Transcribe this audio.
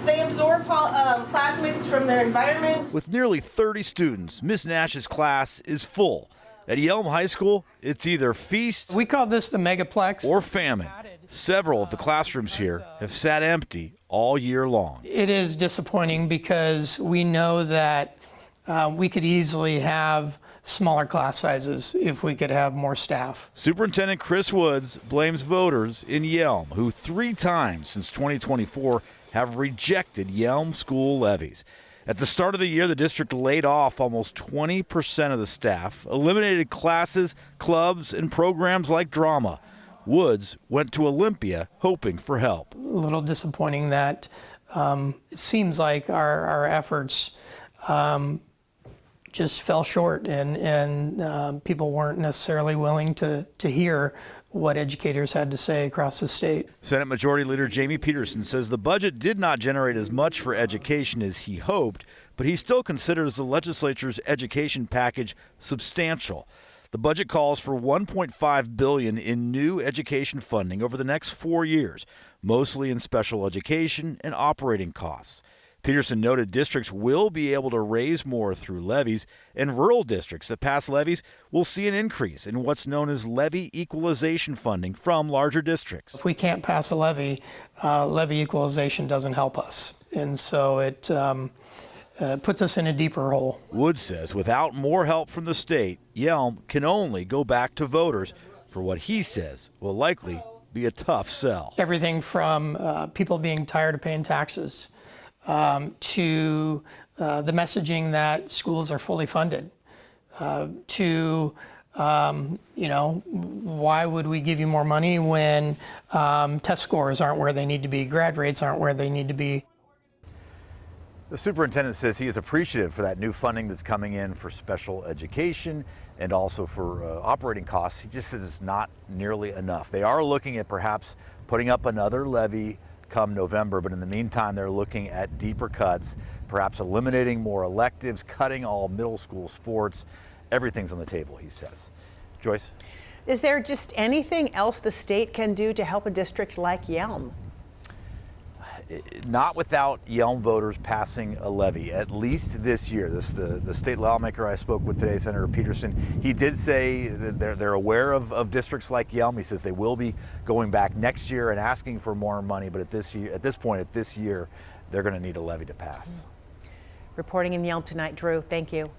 They absorb plasmids from their environment. With nearly 30 students, Miss Nash's class is full. At Yelm High School, it's either feast We call this the megaplex. or famine. Several of the classrooms here have sat empty all year long. It is disappointing because we know that we could easily have smaller class sizes if we could have more staff. Superintendent Chris Woods blames voters in Yelm, who 3 times since 2024 have rejected Yelm school levies. At the start of the year, the district laid off almost 20% of the staff, eliminated classes, clubs, and programs like drama. Woods went to Olympia hoping for help. A little disappointing that it seems like our efforts just fell short, and people weren't necessarily willing to hear what educators had to say across the state. Senate Majority Leader Jamie Peterson says the budget did not generate as much for education as he hoped, but he still considers the legislature's education package substantial. The budget calls for $1.5 billion in new education funding over the next 4 years, mostly in special education and operating costs. Peterson noted districts will be able to raise more through levies, and rural districts that pass levies will see an increase in what's known as levy equalization funding from larger districts. If we can't pass a levy, levy equalization doesn't help us. And so it puts us in a deeper hole. Woods says without more help from the state, Yelm can only go back to voters for what he says will likely be a tough sell. Everything from people being tired of paying taxes to the messaging that schools are fully funded, to why would we give you more money when test scores aren't where they need to be, grad rates aren't where they need to be. The superintendent says he is appreciative for that new funding that's coming in for special education and also for operating costs. He just says it's not nearly enough. They are looking at perhaps putting up another levy come November, but in the meantime, they're looking at deeper cuts, perhaps eliminating more electives, cutting all middle school sports. Everything's on the table, he says. Joyce? Is there just anything else the state can do to help a district like Yelm? Not without Yelm voters passing a levy, at least this year. The state lawmaker I spoke with today, Senator Peterson, he did say that they're aware of districts like Yelm. He says they will be going back next year and asking for more money, but at this point, they're going to need a levy to pass. Reporting in Yelm tonight, Drew, thank you.